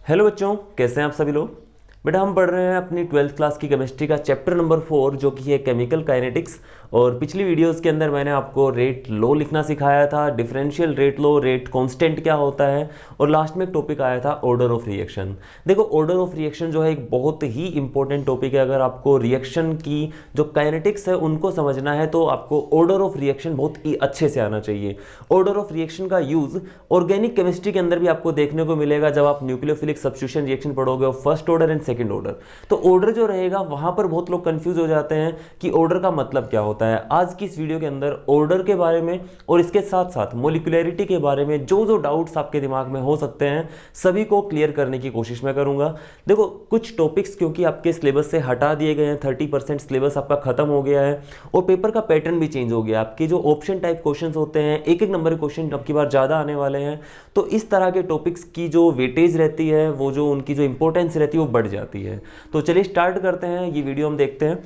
Hello बच्चों, कैसे हैं आप सभी लोग। बेटा हम पढ़ रहे हैं अपनी 12th क्लास की केमिस्ट्री का चैप्टर नंबर 4 जो कि है केमिकल काइनेटिक्स। और पिछली वीडियोस के अंदर मैंने आपको रेट लो लिखना सिखाया था, differential rate law, rate constant क्या होता है, और लास्ट में एक टॉपिक आया था ऑर्डर ऑफ रिएक्शन। देखो ऑर्डर ऑफ रिएक्शन जो है एक बहुत ही इंपॉर्टेंट टॉपिक है। अगर आपको रिएक्शन की जो काइनेटिक्स है उनको समझना है तो आपको ऑर्डर ऑफ रिएक्शन बहुत ही अच्छे से आना चाहिए। ऑर्डर ऑफ रिएक्शन का यूज ऑर्गेनिक केमिस्ट्री के अंदर भी आपको देखने को मिलेगा जब आप न्यूक्लियोफिलिक सब्स्टिट्यूशन रिएक्शन पढ़ोगे, first order and second order. तो ऑर्डर जो रहेगा वहां पर बहुत लोग कंफ्यूज हो जाते हैं कि ऑर्डर का मतलब क्या होता है। आज की इस वीडियो के अंदर ऑर्डर के बारे में और इसके साथ साथ मोलिकुलरिटी के बारे में जो जो डाउट्स आपके दिमाग में हो सकते हैं सभी को क्लियर करने की कोशिश मैं करूंगा। देखो कुछ टॉपिक्स क्योंकि आपके सिलेबस से हटा दिए गए हैं, 30% सिलेबस आपका खत्म हो गया है और पेपर का पैटर्न भी चेंज हो गया। आपके जो ऑप्शन टाइप क्वेश्चंस होते हैं, एक एक नंबर के क्वेश्चन अब की बार ज्यादा आने वाले हैं, तो इस तरह के टॉपिक्स की जो वेटेज रहती है, वो जो उनकी जो इंपॉर्टेंस रहती है वो बढ़ जाती है। तो चलिए स्टार्ट करते हैं, ये वीडियो हम देखते हैं।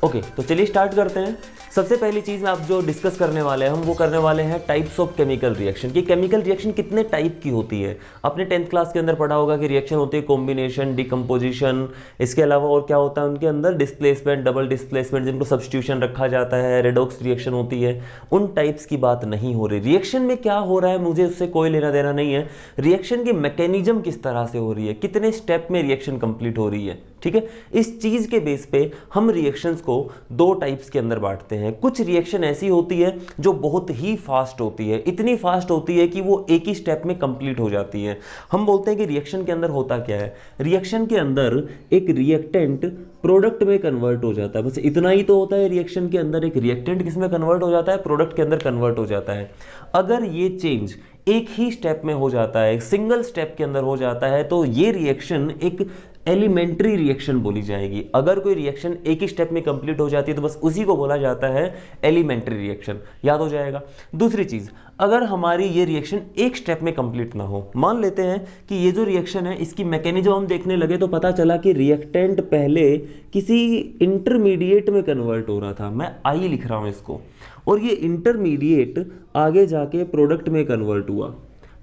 ओके, तो चलिए स्टार्ट करते हैं। सबसे पहली चीज आप जो डिस्कस करने वाले हैं हम वो करने वाले हैं टाइप्स ऑफ केमिकल रिएक्शन कि केमिकल रिएक्शन कितने टाइप की होती है। आपने 10th क्लास के अंदर पढ़ा होगा कि रिएक्शन होती है कॉम्बिनेशन, डिकम्पोजिशन, इसके अलावा और क्या होता है उनके अंदर, डिस्प्लेसमेंट, डबल डिस्प्लेसमेंट, जिनको सब्स्टिट्यूशन रखा जाता है, रेडॉक्स रिएक्शन होती है। उन टाइप्स की बात नहीं हो रही। रिएक्शन में क्या हो रहा है मुझे उससे कोई लेना देना नहीं है। रिएक्शन की मैकेनिज्म किस तरह से हो रही है, कितने स्टेप में रिएक्शन कंप्लीट हो रही है, ठीक है। इस चीज के बेस पे हम रिएक्शंस को दो टाइप्स के अंदर बांटते हैं। कुछ रिएक्शन ऐसी होती है जो बहुत ही फास्ट होती है, इतनी फास्ट होती है कि वो एक ही स्टेप में कंप्लीट हो जाती है। हम बोलते हैं कि रिएक्शन के अंदर होता क्या है, रिएक्शन के अंदर एक रिएक्टेंट प्रोडक्ट में कन्वर्ट हो जाता है, बस इतना ही तो होता है। रिएक्शन के अंदर एक रिएक्टेंट किस में कन्वर्ट हो जाता है, प्रोडक्ट के अंदर कन्वर्ट हो जाता है। अगर ये चेंज एक ही स्टेप में हो जाता है, एक सिंगल स्टेप के अंदर हो जाता है, तो ये रिएक्शन एक एलिमेंट्री रिएक्शन बोली जाएगी। अगर कोई रिएक्शन एक ही स्टेप में कंप्लीट हो जाती है तो बस उसी को बोला जाता है एलिमेंट्री रिएक्शन, याद हो जाएगा। दूसरी चीज, अगर हमारी ये रिएक्शन एक स्टेप में कंप्लीट ना हो, मान लेते हैं कि ये जो रिएक्शन है इसकी मैकेनिज्म हम देखने लगे तो पता चला कि रिएक्टेंट पहले किसी इंटरमीडिएट में कन्वर्ट हो रहा था, मैं आई लिख रहा हूं इसको, और ये इंटरमीडिएट आगे जाके प्रोडक्ट में कन्वर्ट हुआ।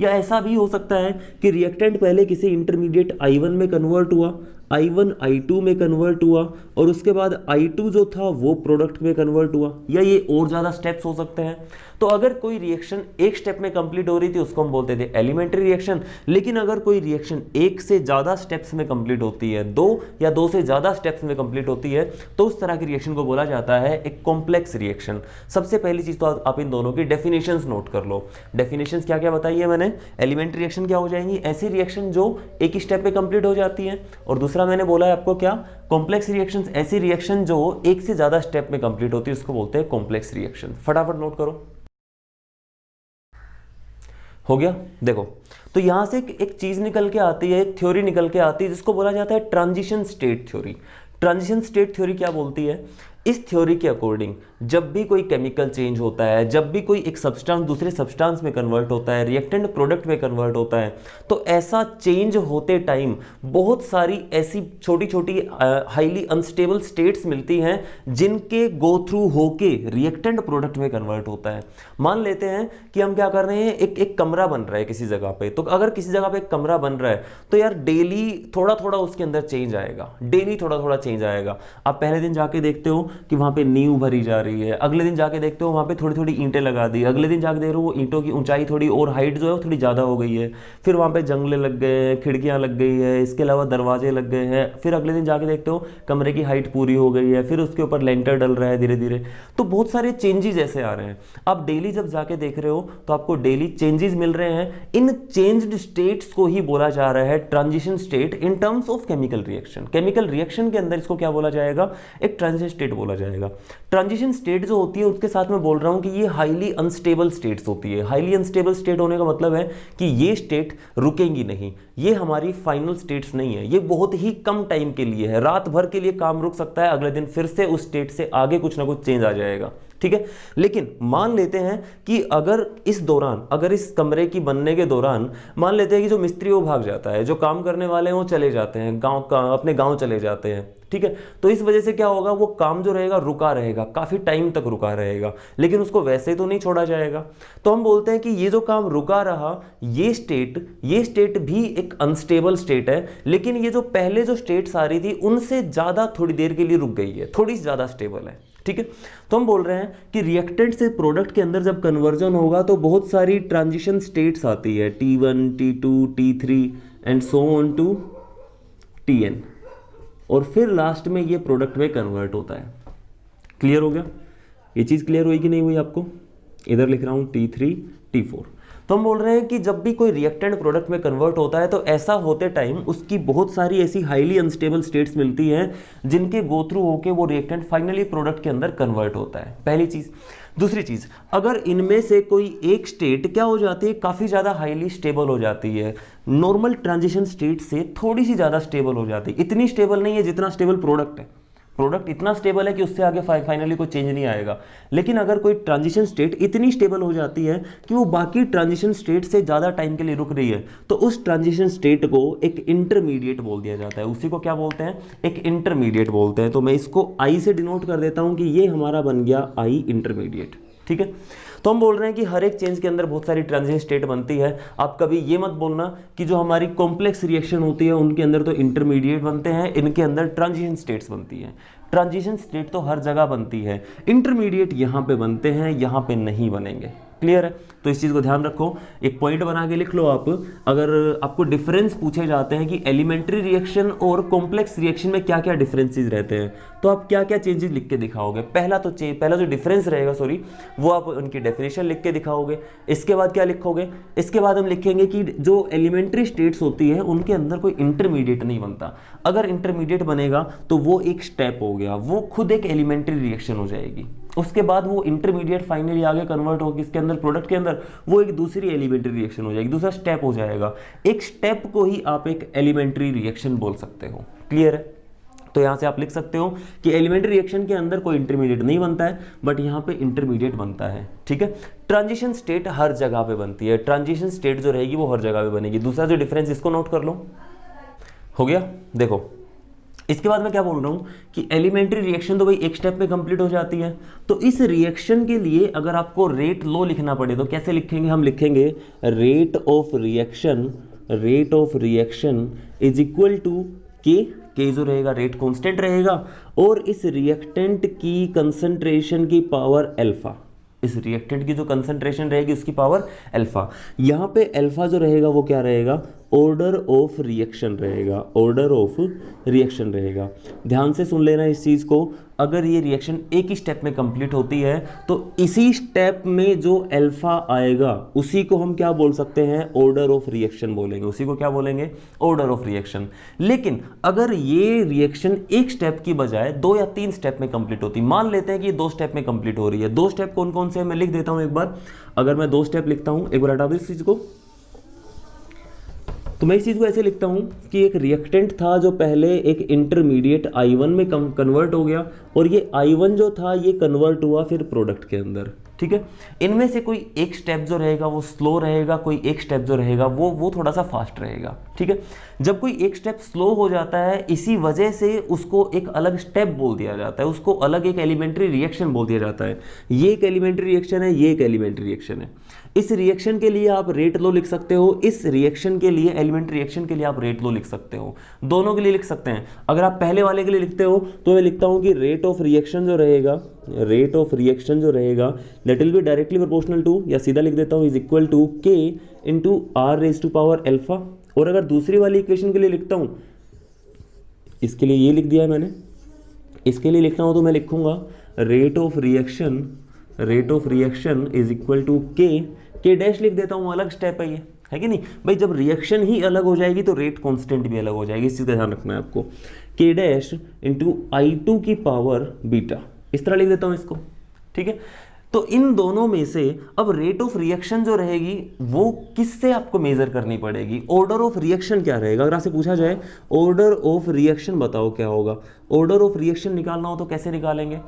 या ऐसा भी हो सकता है कि रिएक्टेंट पहले किसी इंटरमीडिएट I1 में कन्वर्ट हुआ, I1 I2 में कन्वर्ट हुआ, और उसके बाद I2 जो था वो प्रोडक्ट में कन्वर्ट हुआ, या ये और ज्यादा स्टेप्स हो सकते हैं। तो अगर कोई रिएक्शन एक स्टेप में कंप्लीट हो रही थी उसको हम बोलते थे एलिमेंट्री रिएक्शन। लेकिन अगर कोई रिएक्शन एक से ज्यादा स्टेप्स में कंप्लीट होती है, दो या दो से ज्यादा स्टेप्स में कंप्लीट होती है, तो उस तरह की रिएक्शन को बोला जाता है एक कॉम्प्लेक्स रिएक्शन। सबसे पहली चीज तो आप इन दोनों की डेफिनेशंस नोट कर लो। डेफिनेशंस क्या क्या बताई है मैंने। एलिमेंट्री रिएक्शन क्या हो जाएंगी, ऐसी रिएक्शन जो एक ही स्टेप में कंप्लीट हो जाती है, और दूसरा मैंने बोला है आपको क्या, कॉम्प्लेक्स रिएक्शंस, ऐसी रिएक्शन जो एक से ज्यादा स्टेप में कंप्लीट होती है उसको बोलते हैं कॉम्प्लेक्स रिएक्शन। फटाफट नोट करो, हो गया। देखो तो यहां से एक चीज निकल के आती है, एक थ्योरी निकल के आती है जिसको बोला जाता है transition state theory. Transition state theory क्या बोलती है, इस थ्योरी के अकॉर्डिंग जब भी कोई केमिकल चेंज होता है, जब भी कोई एक सब्सटेंस दूसरे सब्सटेंस में कन्वर्ट होता है, रिएक्टेंट प्रोडक्ट में कन्वर्ट होता है, तो ऐसा चेंज होते टाइम बहुत सारी ऐसी छोटी छोटी हाईली अनस्टेबल स्टेट्स मिलती हैं जिनके गो थ्रू होके रिएक्टेंट प्रोडक्ट में कन्वर्ट होता है। मान लेते हैं कि हम क्या कर रहे हैं, एक कमरा बन रहा है किसी जगह पे, तो अगर किसी जगह पे एक कमरा बन रहा है तो यार डेली थोड़ा थोड़ा उसके अंदर चेंज आएगा, डेली थोड़ा थोड़ा चेंज आएगा। आप पहले दिन जाके देखते हो कि वहां पे नींव भरी जा रही है, अगले दिन जाके देखते हो वहां पे थोड़ी थोड़ी ईंटें लगा दी, अगले दिन जाके देख रहे हो वो ईंटों की ऊंचाई थोड़ी और हाइट जो है वो थोड़ी ज्यादा हो गई है, फिर वहां पे जंगले लग गए हैं, खिड़कियां लग गई है, इसके अलावा दरवाजे लग गए हैं, फिर अगले दिन जाके देखते हो कमरे की हाइट पूरी हो गई है, फिर उसके ऊपर लेंटर डल रहा है धीरे धीरे। तो बहुत सारे चेंजेस ऐसे आ रहे हैं। आप डेली जब जाके देख रहे हो तो आपको डेली चेंजेस मिल रहे हैं। इन चेंज्ड स्टेट्स को ही बोला जा रहा है transition state in terms of chemical reaction. Chemical reaction के अंदर इसको क्या बोला जाएगा, एक ट्रांजिशन स्टेट बोला जाएगा। ट्रांजिशन स्टेट जो होती है उसके साथ मैं बोल रहा हूं कि ये हाईली अनस्टेबल स्टेट्स होती है। हाईली अनस्टेबल स्टेट होने का मतलब है कि ये स्टेट रुकेंगी नहीं, ये हमारी फाइनल स्टेट्स नहीं है, ये बहुत ही कम टाइम के लिए है, रात भर के लिए काम रुक सकता है, अगले दिन फिर से उस स्टेट से आगे कुछ ना कुछ चेंज आ जाएगा, ठीक है। लेकिन मान लेते हैं कि अगर इस दौरान, अगर इस कमरे की बनने के दौरान मान लेते हैं कि जो मिस्त्री वो भाग जाता है, जो काम करने वाले हैं वो चले जाते हैं गांव का, अपने गांव चले जाते हैं, ठीक है। तो इस वजह से क्या होगा, वो काम जो रहेगा रुका रहेगा, काफी टाइम तक रुका रहेगा, लेकिन उसको वैसे तो नहीं छोड़ा जाएगा। तो हम बोलते हैं कि ये जो काम रुका रहा, ये स्टेट भी एक अनस्टेबल स्टेट है, लेकिन ये जो पहले जो स्टेट्स आ रही थी उनसे ज्यादा थोड़ी देर के लिए रुक गई है, थोड़ी ज्यादा स्टेबल है, ठीक है। तो हम बोल रहे हैं कि रिएक्टेंट से प्रोडक्ट के अंदर जब कन्वर्जन होगा तो बहुत सारी ट्रांजिशन स्टेट्स आती है, T1, T2, T3 and so on to Tn, और फिर लास्ट में ये प्रोडक्ट में कन्वर्ट होता है। क्लियर हो गया? ये चीज क्लियर हुई कि नहीं हुई आपको? इधर लिख रहा हूं T3, T4। तो हम बोल रहे हैं कि जब भी कोई रिएक्टेंट प्रोडक्ट में कन्वर्ट होता है तो ऐसा होते टाइम उसकी बहुत सारी ऐसी हाईली अनस्टेबल स्टेट्स मिलती हैं जिनके गो थ्रू होके वो रिएक्टेंट फाइनली प्रोडक्ट के अंदर कन्वर्ट होता है, पहली चीज। दूसरी चीज, अगर इनमें से कोई एक स्टेट क्या हो जाती है, काफी ज्यादा हाईली स्टेबल हो जाती है, नॉर्मल ट्रांजिशन स्टेट से थोड़ी सी ज्यादा स्टेबल हो जाती है, इतनी स्टेबल नहीं है जितना स्टेबल प्रोडक्ट है, प्रोडक्ट इतना स्टेबल है कि उससे आगे फाइनली कोई चेंज नहीं आएगा, लेकिन अगर कोई ट्रांजिशन स्टेट इतनी स्टेबल हो जाती है कि वो बाकी ट्रांजिशन स्टेट से ज़्यादा टाइम के लिए रुक रही है, तो उस ट्रांजिशन स्टेट को एक इंटरमीडिएट बोल दिया जाता है। उसी को क्या बोलते हैं? एक इंटरमीडिएट बोलते हैं। तो मैं इसको आई से डिनोट कर देता हूं कि ये हमारा बन गया आई इंटरमीडिएट, ठीक है। तो हम बोल रहे हैं कि हर एक चेंज के अंदर बहुत सारी ट्रांजिशन स्टेट बनती है। आप कभी ये मत बोलना कि जो हमारी कॉम्प्लेक्स रिएक्शन होती है उनके अंदर तो इंटरमीडिएट बनते हैं, इनके अंदर ट्रांजिशन स्टेट्स बनती हैं। ट्रांजिशन स्टेट तो हर जगह बनती है, इंटरमीडिएट यहां पे बनते हैं, यहां पे नहीं बनेंगे। क्लियर है? तो इस चीज को ध्यान रखो, एक पॉइंट बना के लिख लो आप। अगर आपको डिफरेंस पूछे जाते हैं कि एलिमेंट्री रिएक्शन और कॉम्प्लेक्स रिएक्शन में क्या क्या डिफरेंसेस रहते हैं, तो आप क्या क्या चेंजेस लिख के दिखाओगे? पहला जो डिफरेंस रहेगा वो आप उनकी डेफिनेशन लिख के दिखाओगे। इसके बाद क्या लिखोगे? इसके बाद हम लिखेंगे कि जो एलिमेंट्री स्टेट्स होती है उनके अंदर कोई इंटरमीडिएट नहीं बनता। अगर इंटरमीडिएट बनेगा तो वो एक स्टेप हो गया, वो खुद एक एलिमेंट्री रिएक्शन हो जाएगी। उसके बाद वो इंटरमीडिएट फाइनली आगे कन्वर्ट होगी इसके अंदर, प्रोडक्ट के अंदर, वो एक दूसरी एलिमेंट्री रिएक्शन हो जाएगी, दूसरा स्टेप हो जाएगा। एक स्टेप को ही आप एक एलिमेंट्री रिएक्शन बोल सकते हो। क्लियर है? तो यहां से आप लिख सकते हो कि एलिमेंट्री रिएक्शन के अंदर कोई इंटरमीडिएट नहीं बनता है, बट यहां पे इंटरमीडिएट बनता है, ठीक है। ट्रांजिशन स्टेट हर जगह पे बनती है, ट्रांजिशन स्टेट जो रहेगी वो हर जगह पे बनेगी। दूसरा जो डिफरेंस, इसको नोट कर लो, हो गया? देखो इसके बाद मैं क्या बोल रहा हूं कि एलिमेंट्री रिएक्शन तो भाई एक स्टेप में कंप्लीट हो जाती है, तो इस रिएक्शन के लिए अगर आपको रेट लो लिखना पड़े तो कैसे लिखेंगे? हम लिखेंगे rate of reaction is equal to K जो रहेगा रेट कांस्टेंट रहेगा, और इस रिएक्टेंट की कंसंट्रेशन की पावर अल्फा, इस रिएक्टेंट की जो कंसंट्रेशन रहेगी उसकी पावर अल्फा। यहां पे अल्फा जो रहेगा वो क्या रहेगा? ऑर्डर ऑफ रिएक्शन रहेगा, ऑर्डर ऑफ रिएक्शन रहेगा। ध्यान से सुन लेना इस चीज को, अगर ये रिएक्शन एक ही स्टेप में कंप्लीट होती है तो इसी स्टेप में जो अल्फा आएगा उसी को हम क्या बोल सकते हैं? ऑर्डर ऑफ रिएक्शन बोलेंगे। उसी को क्या बोलेंगे? Order of reaction. लेकिन अगर ये रिएक्शन एक स्टेप की बजाय 2 या 3 स्टेप में कंप्लीट होती, मान लेते हैं कि ये 2 स्टेप में कंप्लीट हो रही है। 2 स्टेप कौन कौन से हैं मैं लिख देता हूं एक बार। अगर मैं 2 स्टेप लिखता हूं, एक बार हटा दो इस चीज को, तो मैं इस चीज को ऐसे लिखता हूं कि एक रिएक्टेंट था जो पहले एक इंटरमीडिएट I1 में कन्वर्ट हो गया, और ये I1 जो था ये कन्वर्ट हुआ फिर प्रोडक्ट के अंदर, ठीक है। इनमें से कोई एक स्टेप जो रहेगा वो स्लो रहेगा, कोई एक स्टेप जो रहेगा वो थोड़ा सा फास्ट रहेगा, ठीक है। जब कोई एक स्टेप स्लो हो जाता है, इसी वजह से उसको एक अलग स्टेप बोल दिया जाता है, उसको अलग एक एलिमेंट्री रिएक्शन बोल दिया जाता है। ये एक एलिमेंट्री रिएक्शन है, ये एक एलिमेंट्री रिएक्शन है। इस रिएक्शन के लिए आप रेट लो लिख सकते हो, इस रिएक्शन के लिए एलिमेंट्री रिएक्शन के लिए आप रेट लो लिख सकते हो, दोनों के लिए लिख सकते हैं। अगर आप पहले वाले के लिए लिखते हो तो मैं लिखता हूं कि रेट ऑफ रिएक्शन जो रहेगा that will be directly proportional to, या सीधा लिख देता हूं is equal to K into R raise to power alpha. और अगर दूसरी वाली इक्वेशन के लिए लिखता हूं, इसके लिए ये लिख दिया है मैंने, इसके लिए लिखना हो तो मैं लिखूंगा rate of reaction is equal to K dash लिख देता हूं, अलग स्टेप है ये, है कि नहीं भाई? जब रिएक्शन ही अलग हो जाएगी तो रेट कांस्टेंट भी अलग हो जाएगी, इस चीज का ध्यान रखना है आपको। के डैश इंटू I2 की पावर बीटा, इस तरह लिख देता हूं इसको, ठीक है। तो इन दोनों में से अब रेट ऑफ रिएक्शन जो रहेगी वो किससे आपको मेजर करनी पड़ेगी? ऑर्डर ऑफ रिएक्शन क्या रहेगा? अगर आपसे पूछा जाए ऑर्डर ऑफ रिएक्शन बताओ क्या होगा, ऑर्डर ऑफ रिएक्शन निकालना हो तो कैसे निकालेंगे?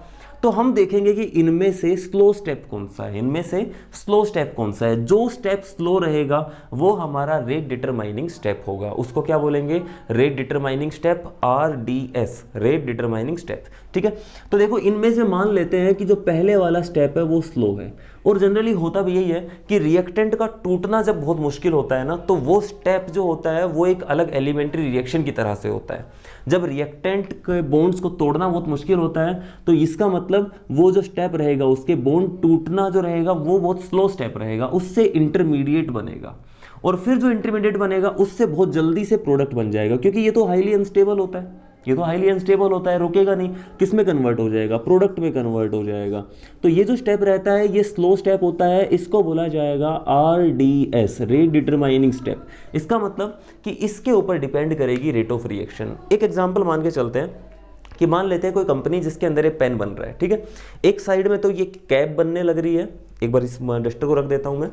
तो हम देखेंगे कि इनमें से स्लो स्टेप कौन सा है, इनमें से स्लो स्टेप कौन सा है। जो स्टेप स्लो रहेगा वो हमारा रेट डिटरमाइनिंग स्टेप होगा, उसको क्या बोलेंगे, rate determining step, RDS, rate determining step. ठीक है, तो देखो इनमें से मान लेते हैं कि जो पहले वाला स्टेप है वो स्लो है, और जनरली होता भी यही है कि रिएक्टेंट का टूटना जब बहुत मुश्किल होता है ना, तो वो स्टेप जो होता है वो एक अलग एलिमेंट्री रिएक्शन की तरह से होता है। जब रिएक्टेंट के बॉन्ड्स को तोड़ना बहुत मुश्किल होता है तो इसका मतलब वो जो स्टेप रहेगा उसके बॉन्ड टूटना जो रहेगा वो बहुत स्लो स्टेप रहेगा, उससे इंटरमीडिएट बनेगा, और फिर जो इंटरमीडिएट बनेगा उससे बहुत जल्दी से प्रोडक्ट बन जाएगा, क्योंकि ये तो हाईली अनस्टेबल होता है, ये तो हाईली अनस्टेबल होता है, रुकेगा नहीं, किस में कन्वर्ट हो जाएगा, प्रोडक्ट में कन्वर्ट हो जाएगा। तो ये जो स्टेप रहता है ये स्लो स्टेप होता है, इसको बोला जाएगा RDS, रेट डिटरमाइनिंग स्टेप। इसका मतलब कि इसके ऊपर डिपेंड करेगी रेट ऑफ रिएक्शन। एक एग्जांपल मान के चलते हैं कि मान लेते हैं कोई कंपनी जिसके अंदर एक पेन बन रहा है, ठीक है, एक साइड में तो ये कैप बनने लग रही है, एक बार इस डस्टर को रख देता हूं मैं,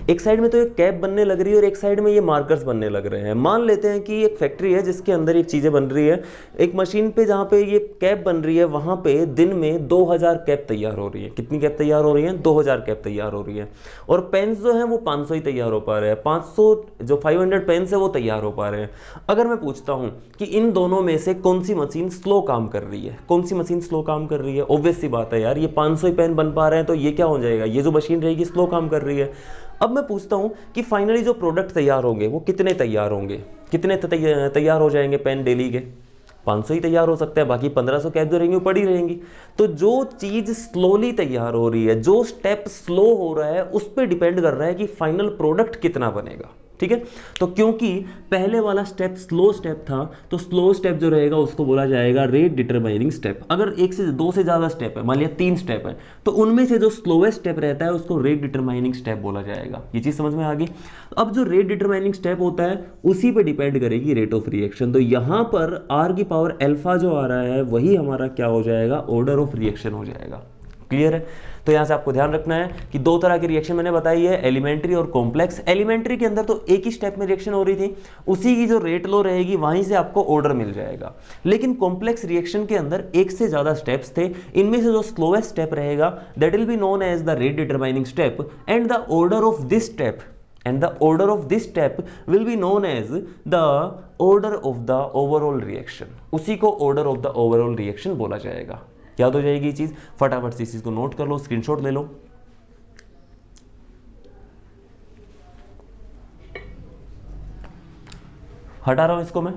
एक साइड में तो एक कैप बनने लग रही है और एक साइड में ये मार्कर्स बनने लग रहे हैं। मान लेते हैं कि एक फैक्ट्री है जिसके अंदर एक चीज़ें बन रही है, एक मशीन पे जहाँ पे ये कैप बन रही है वहाँ पे दिन में 2000 कैप तैयार हो रही है। कितनी कैप तैयार हो रही है? 2000 कैप तैयार हो रही है। और पेन्स जो है वो 500 ही तैयार हो पा रहे हैं, 500 जो 500 पेन्स है वो तैयार हो पा रहे हैं। अगर मैं पूछता हूँ कि इन दोनों में से कौन सी मशीन स्लो काम कर रही है, कौन सी मशीन स्लो काम कर रही है, ऑब्वियस सी बात है यार, ये 500 ही पेन बन पा रहे हैं तो ये क्या हो जाएगा, ये जो मशीन रहेगी स्लो काम कर रही है। अब मैं पूछता हूं कि फाइनली जो प्रोडक्ट तैयार होंगे वो कितने तैयार होंगे, कितने तैयार हो जाएंगे पेन डेली के? 500 ही तैयार हो सकते हैं, बाकी 1500 कैप जो रहेंगी वो पड़ी रहेंगी। तो जो चीज स्लोली तैयार हो रही है, जो स्टेप स्लो हो रहा है, उस पर डिपेंड कर रहा है कि फाइनल प्रोडक्ट कितना बनेगा। ठीक है, तो क्योंकि पहले वाला स्टेप स्लो स्टेप था तो स्लो स्टेप जो रहेगा उसको बोला जाएगा रेट डिटरमाइनिंग स्टेप। अगर एक से दो से ज्यादा स्टेप है, मान लिया 3 स्टेप है, तो उनमें से जो स्लोएस्ट स्टेप रहता है उसको रेट डिटरमाइनिंग स्टेप बोला जाएगा। ये चीज समझ में आ गई? अब जो रेट डिटरमाइनिंग स्टेप होता है उसी पे डिपेंड करेगी रेट ऑफ रिएक्शन। तो यहां पर R की पावर अल्फा जो आ रहा है वही हमारा क्या हो जाएगा, ऑर्डर ऑफ रिएक्शन हो जाएगा। क्लियर है? तो यहां से आपको ध्यान रखना है कि 2 तरह की रिएक्शन मैंने बताई है, एलिमेंट्री और कॉम्प्लेक्स। एलिमेंट्री के अंदर तो एक ही स्टेप में रिएक्शन हो रही थी, उसी की जो रेट लो रहेगी वहीं से आपको ऑर्डर मिल जाएगा। लेकिन कॉम्प्लेक्स रिएक्शन के अंदर एक से ज्यादा स्टेप्स थे, इनमें से जो स्लोएस्ट स्टेप रहेगा that will be known as the rate determining step, and the order of this step will be known as the order of the overall reaction। उसी को order of the overall reaction बोला जाएगा। याद हो जाएगी ये चीज? फटाफट से इस चीज को नोट कर लो, स्क्रीनशॉट ले लो। हटा रहा हूं इसको मैं।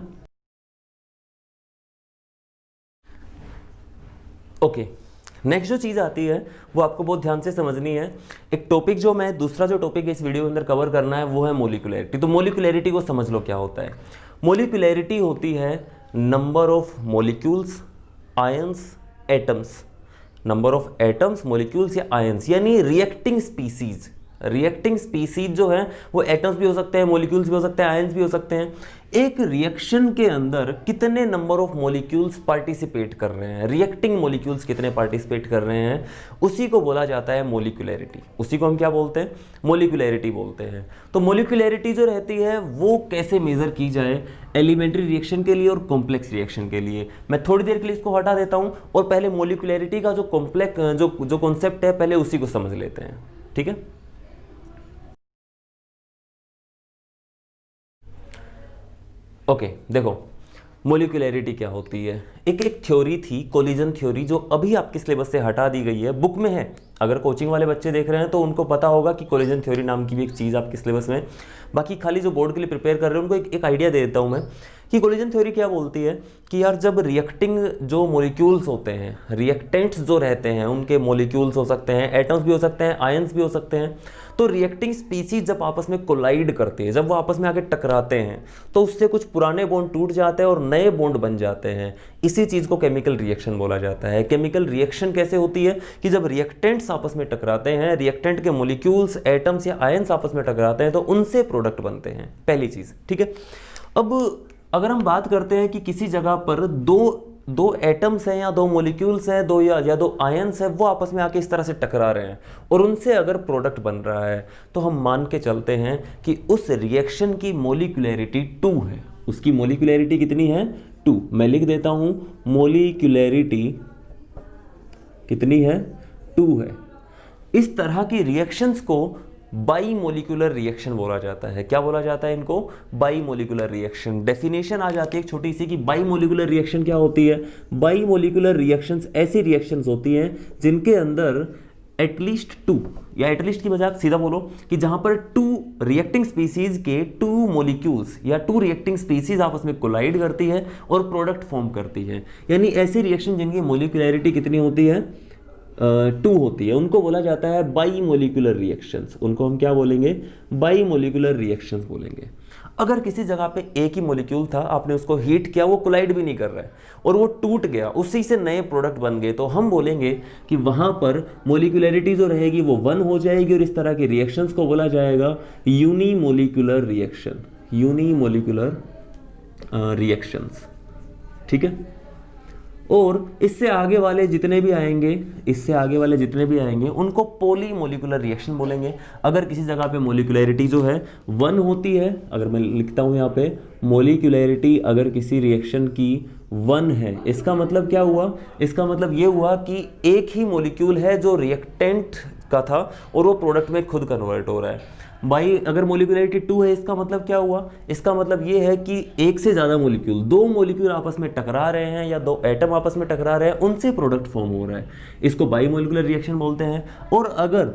ओके, नेक्स्ट जो चीज आती है वो आपको बहुत ध्यान से समझनी है। एक टॉपिक जो मैं दूसरा जो टॉपिक इस वीडियो के अंदर कवर करना है वो है मोलिकुलैरिटी। तो मोलिकुलैरिटी को समझ लो क्या होता है। मोलिकुलैरिटी होती है number of molecules, ions, atoms, number of atoms, molecules या आयंस, यानी रिएक्टिंग स्पीसीज। रिएक्टिंग स्पीसीज जो है वो एटम्स भी हो सकते हैं, मॉलिक्यूल्स भी हो सकते हैं, आयंस भी हो सकते हैं। एक रिएक्शन के अंदर कितने नंबर ऑफ मॉलिक्यूल्स पार्टिसिपेट कर रहे हैं, रिएक्टिंग मॉलिक्यूल्स कितने पार्टिसिपेट कर रहे हैं, उसी को बोला जाता है मोलिकुलैरिटी। उसी को हम क्या बोलते हैं? मोलिकुलैरिटी बोलते हैं। तो मोलिकुलैरिटी जो रहती है वो कैसे मेजर की जाए, एलिमेंट्री रिएक्शन के लिए और कॉम्प्लेक्स रिएक्शन के लिए। मैं थोड़ी देर के लिए इसको हटा देता हूं और पहले मोलिकुलैरिटी का जो कॉम्प्लेक्स जो कॉन्सेप्ट है पहले उसी को समझ लेते हैं। ठीक है, ओके, देखो मोलिकुलैरिटी क्या होती है। एक थ्योरी थी, कोलिजन थ्योरी, जो अभी आपके सिलेबस से हटा दी गई है, बुक में है। अगर कोचिंग वाले बच्चे देख रहे हैं तो उनको पता होगा कि कोलिजन थ्योरी नाम की भी एक चीज़ आपके सिलेबस में। बाकी खाली जो बोर्ड के लिए प्रिपेयर कर रहे हैं उनको एक आइडिया दे देता हूं मैं कि कोलिजन थ्योरी क्या बोलती है कि यार जब रिएक्टिंग जो मॉलिक्यूल्स होते हैं, रिएक्टेंट्स जो रहते हैं, उनके मॉलिक्यूल्स हो सकते हैं, एटम्स भी हो सकते हैं, आयंस भी हो सकते हैं, तो रिएक्टिंग स्पीसीज जब आपस में कोलाइड करते हैं, जब वो आपस में आके टकराते हैं, तो उससे कुछ पुराने बॉन्ड टूट जाते हैं और नए बॉन्ड बन जाते हैं। इसी चीज को केमिकल रिएक्शन बोला जाता है। केमिकल रिएक्शन कैसे होती है कि जब रिएक्टेंट्स आपस में टकराते हैं, रिएक्टेंट के मॉलिक्यूल्स, एटम्स या आयंस आपस में टकराते हैं, तो उनसे प्रोडक्ट बनते हैं। पहली चीज, ठीक है। अब अगर हम बात करते हैं कि किसी जगह पर दो एटम्स हैं या 2 मॉलिक्यूल्स हैं, दो या 2 आयंस हैं, वो आपस में आके इस तरह से टकरा रहे हैं और उनसे अगर प्रोडक्ट बन रहा है, तो हम मान के चलते हैं कि उस रिएक्शन की मोलिकुलैरिटी 2 है। उसकी मोलिकुलैरिटी कितनी है? 2, मैं लिख देता हूं मोलिकुलरिटी कितनी है, 2 है। इस तरह की रिएक्शंस को बाई मोलिकुलर रिएक्शन बोला जाता है। क्या बोला जाता है इनको, बाई मोलिकुलर रिएक्शन। डेफिनेशन आ जाती है एक छोटी सी कि बाई मोलिकुलर रिएक्शन क्या होती है। बाई मोलिकुलर रिएक्शंस ऐसी रिएक्शंस होती हैं जिनके अंदर एटलीस्ट 2, या एटलीस्ट की बजाय सीधा बोलो कि जहां पर 2 रिएक्टिंग स्पीसीज के 2 मोलिक्यूल्स या 2 रिएक्टिंग स्पीसीज आपस में कोलाइड करती है और प्रोडक्ट फॉर्म करती है, यानी ऐसी रिएक्शन जिनकी मोलिकुलरिटी कितनी होती है, 2 होती है, उनको बोला जाता है बाई मोलिकुलर रिएक्शंस। उनको हम क्या बोलेंगे, बाई मोलिकुलर रिएक्शंस बोलेंगे। अगर किसी जगह पे एक ही मोलिक्यूल था, आपने उसको हीट किया, वो कोलाइड भी नहीं कर रहा है और वो टूट गया, उसी से नए प्रोडक्ट बन गए, तो हम बोलेंगे कि वहां पर मोलिकुलरिटी जो रहेगी वो 1 हो जाएगी और इस तरह की रिएक्शंस को बोला जाएगा यूनिमोलिकुलर रिएक्शन, यूनिमोलिकुलर रिएक्शंस। ठीक है। और इससे आगे वाले जितने भी आएंगे, इससे आगे वाले जितने भी आएंगे उनको पॉलीमोलिकुलर रिएक्शन बोलेंगे। अगर किसी जगह पे मोलिकुलरिटी जो है 1 होती है, अगर मैं लिखता हूं यहाँ पे मोलिकुलरिटी अगर किसी रिएक्शन की 1 है, इसका मतलब क्या हुआ, इसका मतलब ये हुआ कि एक ही मोलिक्यूल है जो रिएक्टेंट का था और वो प्रोडक्ट में खुद कन्वर्ट हो रहा है। बाई अगर मोलिकुलरिटी 2 है, इसका मतलब क्या हुआ, इसका मतलब ये है कि एक से ज़्यादा मोलिक्यूल, 2 मोलिक्यूल आपस में टकरा रहे हैं या 2 एटम आपस में टकरा रहे हैं, उनसे प्रोडक्ट फॉर्म हो रहा है, इसको बाई मोलिकुलर रिएक्शन बोलते हैं। और अगर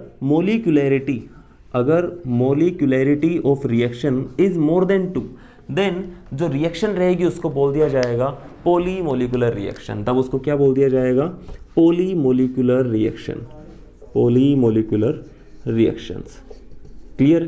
molecularity of reaction is more than 2, then जो रिएक्शन रहेगी उसको बोल दिया जाएगा पॉलीमोलिकुलर रिएक्शन। तब उसको क्या बोल दिया जाएगा, पॉलीमोलिकुलर रिएक्शन, पॉलीमोलिकुलर रिएक्शंस। क्लियर,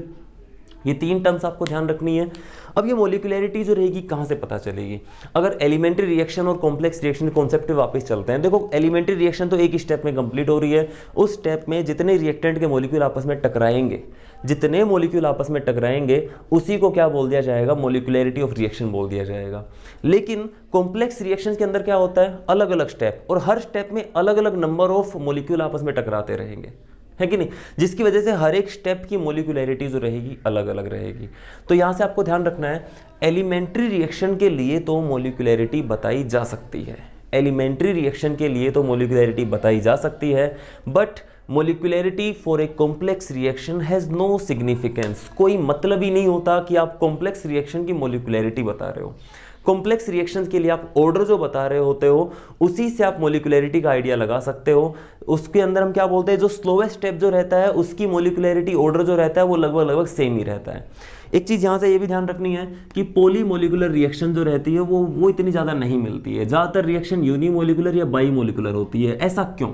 ये 3 टर्म्स आपको ध्यान रखनी है। अब ये मोलिकुलरिटी जो रहेगी कहाँ से पता चलेगी, अगर एलिमेंट्री रिएक्शन और कॉम्प्लेक्स रिएक्शन कॉन्सेप्ट पे वापस चलते हैं। देखो एलिमेंट्री रिएक्शन तो एक ही स्टेप में कंप्लीट हो रही है, उस स्टेप में जितने रिएक्टेंट के मोलिक्यूल आपस में टकराएंगे, जितने मोलिक्यूल आपस में टकराएंगे उसी को क्या बोल दिया जाएगा, मोलिकुलरिटी ऑफ रिएक्शन बोल दिया जाएगा। लेकिन कॉम्प्लेक्स रिएक्शन के अंदर क्या होता है, अलग अलग स्टेप, और हर स्टेप में अलग अलग नंबर ऑफ मोलिक्यूल आपस में टकराते रहेंगे, है कि नहीं, जिसकी वजह से हर एक स्टेप की मोलिकुलरिटी जो रहेगी अलग अलग रहेगी। तो यहां से आपको ध्यान रखना है, एलिमेंट्री रिएक्शन के लिए तो मोलिकुलरिटी बताई जा सकती है, एलिमेंट्री रिएक्शन के लिए तो मोलिकुलरिटी बताई जा सकती है, but molecularity for a complex reaction has no significance. कोई मतलब ही नहीं होता कि आप कॉम्प्लेक्स रिएक्शन की मोलिकुलरिटी बता रहे हो। कॉम्प्लेक्स रिएक्शंस के लिए आप ऑर्डर जो बता रहे होते हो उसी से आप मोलिकुलरिटी का आइडिया लगा सकते हो। उसके अंदर हम क्या बोलते हैं, जो स्लोवेस्ट स्टेप जो रहता है उसकी मोलिकुलरिटी ऑर्डर जो रहता है वो लगभग सेम ही रहता है। एक चीज़ यहाँ से ये भी ध्यान रखनी है कि पॉलीमोलिकुलर रिएक्शन जो रहती है वो इतनी ज़्यादा नहीं मिलती है, ज़्यादातर रिएक्शन यूनिमोलिकुलर या बाई मोलिकुलर होती है। ऐसा क्यों,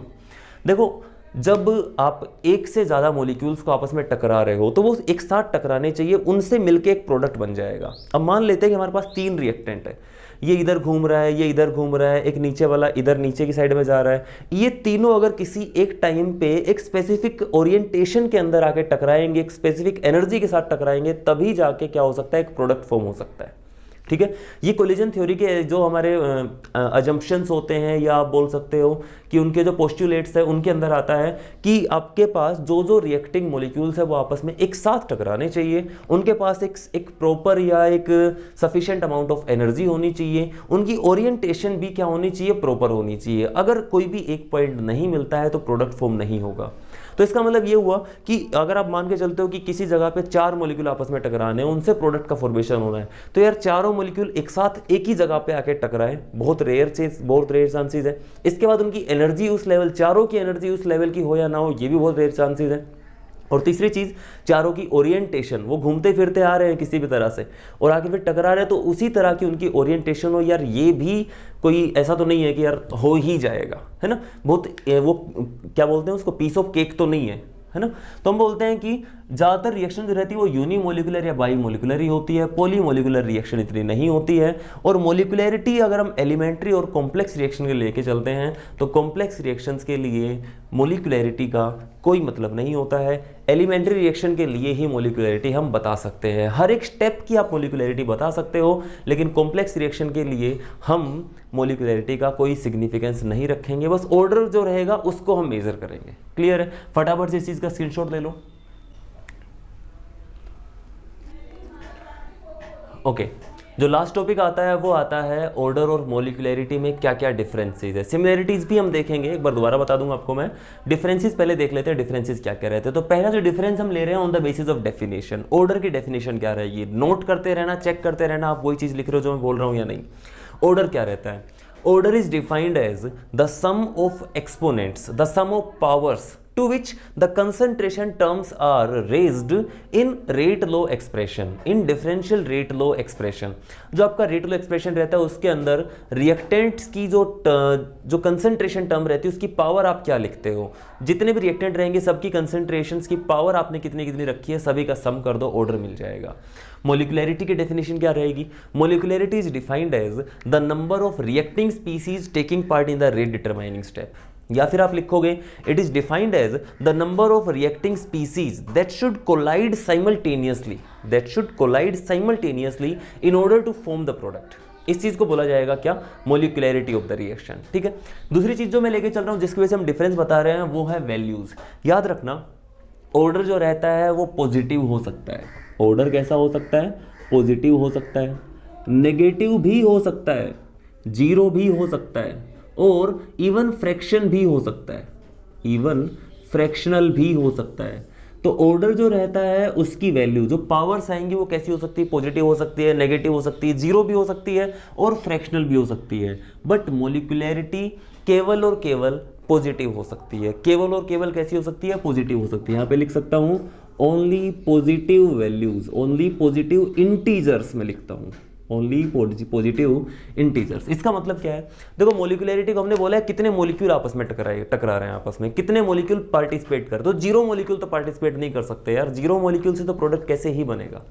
देखो जब आप एक से ज़्यादा मॉलिक्यूल्स को आपस में टकरा रहे हो तो वो एक साथ टकराने चाहिए, उनसे मिलके एक प्रोडक्ट बन जाएगा। अब मान लेते हैं कि हमारे पास 3 रिएक्टेंट है, ये इधर घूम रहा है, ये इधर घूम रहा है, एक नीचे वाला इधर नीचे की साइड में जा रहा है। ये तीनों अगर किसी एक टाइम पे एक स्पेसिफिक ओरिएंटेशन के अंदर आके टकराएंगे, एक स्पेसिफिक एनर्जी के साथ टकराएंगे, तभी जाके क्या हो सकता है, एक प्रोडक्ट फॉर्म हो सकता है। ठीक है, ये कोलिजन थ्योरी के जो हमारे अजम्पशंस होते हैं या आप बोल सकते हो कि उनके जो पोस्टुलेट्स है उनके अंदर आता है कि आपके पास जो रिएक्टिंग मॉलिक्यूल्स है वो आपस में एक साथ टकराने चाहिए, उनके पास एक प्रॉपर या एक सफिशिएंट अमाउंट ऑफ एनर्जी होनी चाहिए, उनकी ओरिएंटेशन भी क्या होनी चाहिए, प्रॉपर होनी चाहिए। अगर कोई भी एक पॉइंट नहीं मिलता है तो प्रोडक्ट फॉर्म नहीं होगा। तो इसका मतलब ये हुआ कि अगर आप मान के चलते हो कि किसी जगह पे 4 मॉलिक्यूल आपस में टकराने हैं, उनसे प्रोडक्ट का फॉर्मेशन होना है, तो यार चारों मॉलिक्यूल एक साथ एक ही जगह पे आके टकराए, बहुत रेयर चांसेस है। इसके बाद उनकी एनर्जी उस लेवल, चारों की एनर्जी उस लेवल की हो या ना हो, ये भी बहुत रेयर चांसेस है। और तीसरी चीज, चारों की ओरिएंटेशन, वो घूमते फिरते आ रहे हैं किसी भी तरह से और आगे फिर टकरा रहे हैं, तो उसी तरह की उनकी ओरिएंटेशन हो। यार ये भी कोई ऐसा तो नहीं है कि यार हो ही जाएगा, है ना, बहुत वो क्या बोलते हैं उसको, पीस ऑफ केक तो नहीं है ना। तो हम बोलते हैं कि ज़्यादातर रिएक्शन जो रहती है वो यूनिमोलिकुलर या बाई मोलिकुलर ही होती है, पॉलीमोलिकुलर रिएक्शन इतनी नहीं होती है। और मोलिकुलरिटी अगर हम एलिमेंट्री और कॉम्प्लेक्स रिएक्शन के लेके चलते हैं तो कॉम्प्लेक्स रिएक्शंस के लिए मोलिकुलरिटी का कोई मतलब नहीं होता है, एलिमेंट्री रिएक्शन के लिए ही मोलिकुलरिटी हम बता सकते हैं। हर एक स्टेप की आप मोलिकुलरिटी बता सकते हो, लेकिन कॉम्प्लेक्स रिएक्शन के लिए हम मोलिकुलरिटी का कोई सिग्निफिकेंस नहीं रखेंगे, बस ऑर्डर जो रहेगा उसको हम मेजर करेंगे। क्लियर है, फटाफट से इस चीज़ का स्क्रीनशॉट ले लो। ओके, जो लास्ट टॉपिक आता है वो आता है ऑर्डर और मोलिकुलरिटी में क्या क्या डिफरेंसेस है। सिमिलरिटीज भी हम देखेंगे, एक बार दोबारा बता दूंगा आपको मैं। डिफरेंसेस पहले देख लेते हैं, डिफरेंसेस क्या क्या रहते हैं। तो पहला जो डिफरेंस हम ले रहे हैं on the basis of definition, order की डेफिनेशन क्या रहेगी, नोट करते रहना, चेक करते रहना आप वही चीज लिख रहे हो जो मैं बोल रहा हूं या नहीं। ऑर्डर क्या रहता है? Order is defined as the sum of exponents, the sum of powers to which the concentration terms are raised in rate law expression, in differential rate law expression। जो आपका rate law expression रहता है उसके अंदर reactants की जो concentration term रहती है उसकी पावर आप क्या लिखते हो, जितने भी रिएक्टेंट रहेंगे सबकी कंसंट्रेशंस की पावर आपने कितनी कितनी रखी है, सभी का सम कर दो, ऑर्डर मिल जाएगा। मोलिकुलरिटी की डेफिनेशन क्या रहेगी? Molecularity is defined as the number of reacting species taking part in the rate determining step, या फिर आप लिखोगे it is defined as the number of reacting species that should collide simultaneously, that should collide simultaneously in order to form the product. इस चीज को बोला जाएगा क्या? Molecularity of the reaction. ठीक है, दूसरी चीज जो मैं लेके चल रहा हूं जिसकी वजह से हम डिफरेंस बता रहे हैं वो है वैल्यूज। याद रखना ऑर्डर जो रहता है वो पॉजिटिव हो सकता है। ऑर्डर कैसा हो सकता है? पॉजिटिव हो सकता है, नेगेटिव भी हो सकता है, जीरो भी हो सकता है, और इवन फ्रैक्शन भी हो सकता है, इवन फ्रैक्शनल भी हो सकता है। तो ऑर्डर जो रहता है उसकी वैल्यू, जो पावर्स आएंगी वो कैसी हो सकती है? पॉजिटिव हो सकती है, नेगेटिव हो सकती है, जीरो भी हो सकती है और फ्रैक्शनल भी हो सकती है। बट मोलिकुलरिटी केवल और केवल पॉजिटिव हो सकती है। केवल और केवल कैसी हो सकती है? पॉजिटिव हो सकती है। यहां पे लिख सकता हूं only positive values, only positive integers में लिखता हूं, ओनली पॉजिटिव इंटीजर्स। इसका मतलब क्या है? देखो मोलिकुलरिटी को हमने बोला है कितने मॉलिक्यूल आपस में टकरा रहे हैं, आपस में कितने मॉलिक्यूल पार्टिसिपेट कर, तो जीरो मॉलिक्यूल तो पार्टिसिपेट नहीं कर सकते यार, जीरो मॉलिक्यूल से तो प्रोडक्ट कैसे ही बनेगा?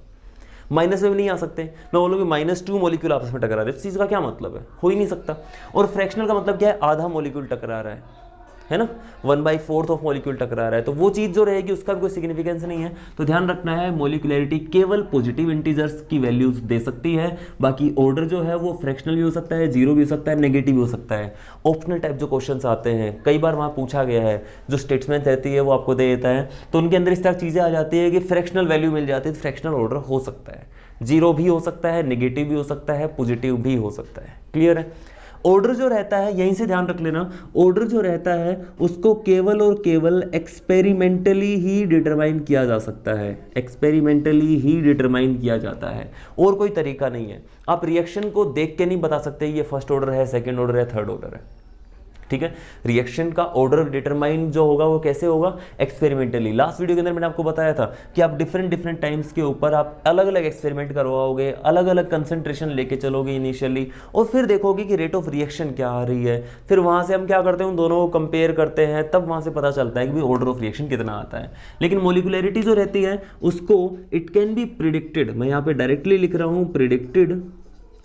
माइनस में भी नहीं आ सकते। मैं बोलूँ कि -2 मॉलिक्यूल आपस में टकरा रहे हैं, इस चीज का क्या मतलब है? हो ही नहीं सकता। और फ्रैक्शनल का मतलब क्या है? आधा मॉलिक्यूल टकरा रहा है ना, 1/4 ऑफ मॉलिक्यूल टकरा रहा है, तो वो चीज जो रहेगी उसका भी कोई सिग्निफिकेंस नहीं है। तो ध्यान रखना है मोलिकुलरिटी केवल पॉजिटिव इंटीजर्स की वैल्यूज दे सकती है, बाकी ऑर्डर जो है वो फ्रैक्शनल भी हो सकता है, जीरो भी हो सकता है, नेगेटिव भी हो सकता है। ऑप्शनल टाइप जो क्वेश्चंस आते हैं कई बार वहां पूछा गया है, जो स्टेटमेंट रहती है वो आपको दे देता है, तो उनके अंदर इस तरह चीजें आ जाती है कि फ्रैक्शनल वैल्यू मिल जाती है, तो फ्रैक्शनल ऑर्डर हो सकता है, जीरो भी हो सकता है, नेगेटिव भी हो सकता है, पॉजिटिव भी हो सकता है। क्लियर है? ऑर्डर जो रहता है, यहीं से ध्यान रख लेना, ऑर्डर जो रहता है उसको केवल और केवल एक्सपेरिमेंटली ही डिटरमाइन किया जा सकता है, एक्सपेरिमेंटली ही डिटरमाइन किया जाता है, और कोई तरीका नहीं है। आप रिएक्शन को देख के नहीं बता सकते ये फर्स्ट ऑर्डर है, सेकंड ऑर्डर है, थर्ड ऑर्डर है। ठीक है, रिएक्शन का ऑर्डर डिटरमाइन जो होगा वो कैसे होगा? एक्सपेरिमेंटली। लास्ट वीडियो के अंदर मैंने आपको बताया था कि आप डिफरेंट टाइम्स के ऊपर आप अलग अलग एक्सपेरिमेंट करवाओगे, अलग अलग कंसंट्रेशन लेके चलोगे इनिशियली, और फिर देखोगे कि रेट ऑफ रिएक्शन क्या आ रही है, फिर वहां से हम क्या करते हैं, उन दोनों को कंपेयर करते हैं, तब वहां से पता चलता है कि ऑर्डर ऑफ रिएक्शन कितना आता है। लेकिन मोलिकुलरिटी जो रहती है उसको इट कैन बी प्रिडिक्टेड, मैं यहाँ पे डायरेक्टली लिख रहा हूँ प्रिडिक्टेड,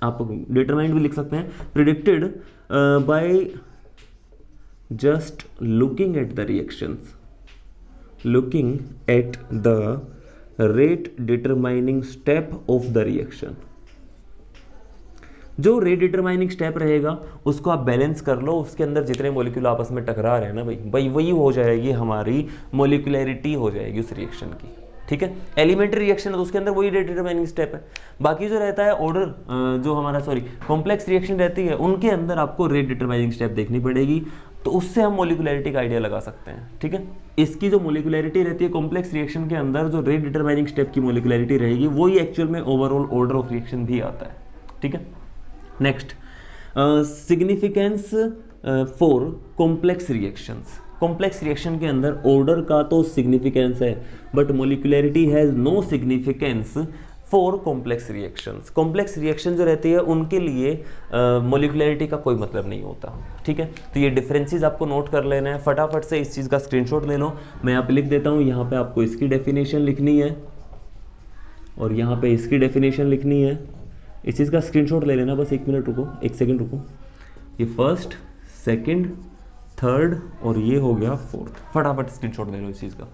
आप डिटरमाइंड भी लिख सकते हैं, predicted by just looking at the reactions, looking at the rate determining step of the reaction। जो रेट डिटरमाइनिंग स्टेप रहेगा उसको आप बैलेंस कर लो, उसके अंदर जितने मॉलिक्यूल आपस में टकरा रहे हैं ना भाई वही हो जाएगी हमारी मोलिकुलरिटी, हो जाएगी उस रिएक्शन की। ठीक है, एलिमेंट्री रिएक्शन है तो उसके अंदर वही रेट डिटरमाइनिंग स्टेप है। बाकी जो रहता है ऑर्डर जो हमारा कॉम्प्लेक्स रिएक्शन रहती है उनके अंदर आपको रेट डिटरमाइनिंग स्टेप देखनी पड़ेगी, तो उससे हम मोलिकुलरिटी का आइडिया लगा सकते हैं। ठीक है, इसकी जो मोलिकुलरिटी रहती है कॉम्प्लेक्स रिएक्शन के अंदर, जो रेट डिटरमाइनिंग स्टेप की मोलिकुलरिटी रहेगी वही एक्चुअल में ओवरऑल ऑर्डर ऑफ रिएक्शन भी आता है। ठीक है, next significance for complex reactions. Complex reaction के अंदर ऑर्डर का तो सिग्निफिकेंस है, but molecularity has no significance for complex reactions. Complex reaction जो रहती है उनके लिए मोलिकुलरिटी का कोई मतलब नहीं होता। ठीक है, तो ये डिफरेंसेस आपको नोट कर लेना है, फटाफट से इस चीज़ का स्क्रीनशॉट ले लो। मैं यहाँ पे लिख देता हूँ, यहाँ पे आपको इसकी डेफिनेशन लिखनी है और यहाँ पे इसकी डेफिनेशन लिखनी है। इस चीज़ का स्क्रीनशॉट ले लेना, बस 1 मिनट रुको, 1 सेकेंड रुको। ये फर्स्ट, सेकेंड, थर्ड और ये हो गया फोर्थ, फटाफट स्क्रीनशॉट ले लो इस चीज़ का।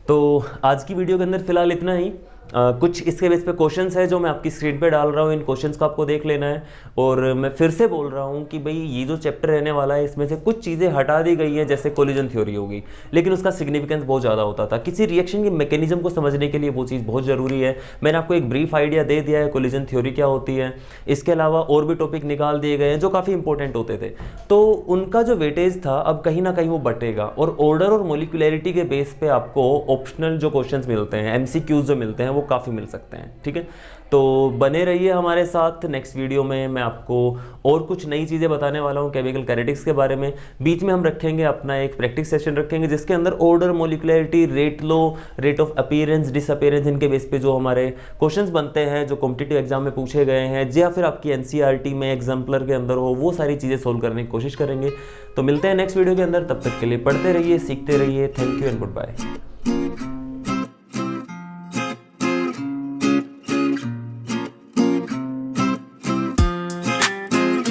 तो आज की वीडियो के अंदर फिलहाल इतना ही। कुछ इसके बेस पे क्वेश्चंस है जो मैं आपकी स्क्रीन पे डाल रहा हूँ, इन क्वेश्चंस को आपको देख लेना है। और मैं फिर से बोल रहा हूँ कि भाई ये जो चैप्टर रहने वाला है इसमें से कुछ चीज़ें हटा दी गई हैं, जैसे कोलिजन थ्योरी होगी, लेकिन उसका सिग्निफिकेंस बहुत ज़्यादा होता था। किसी रिएक्शन की मैकेनिज्म को समझने के लिए वो चीज़ बहुत ज़रूरी है। मैंने आपको एक ब्रीफ आइडिया दे दिया है कोलिजन थ्योरी क्या होती है। इसके अलावा और भी टॉपिक निकाल दिए गए हैं जो काफ़ी इंपॉर्टेंट होते थे, तो उनका जो वेटेज था अब कहीं ना कहीं वो बटेगा। और ऑर्डर और मोलिकुलैरिटी के बेस पे आपको ऑप्शनल जो क्वेश्चंस मिलते हैं, एमसीक्यूज जो मिलते हैं, वो काफ़ी मिल सकते हैं। ठीक है, तो बने रहिए हमारे साथ। नेक्स्ट वीडियो में मैं आपको और कुछ नई चीज़ें बताने वाला हूँ केमिकल काइनेटिक्स के बारे में। बीच में हम रखेंगे अपना एक प्रैक्टिस सेशन रखेंगे जिसके अंदर order, molecularity, rate law, rate of appearance, disappearance, इनके बेस पे जो हमारे क्वेश्चंस बनते हैं, जो कॉम्पिटिटिव एग्जाम में पूछे गए हैं या फिर आपकी एनसीईआरटी में एग्जाम्पलर के अंदर हो, वो सारी चीज़ें सोल्व करने की कोशिश करेंगे। तो मिलते हैं नेक्स्ट वीडियो के अंदर, तब तक के लिए पढ़ते रहिए, सीखते रहिए। Thank you and good bye.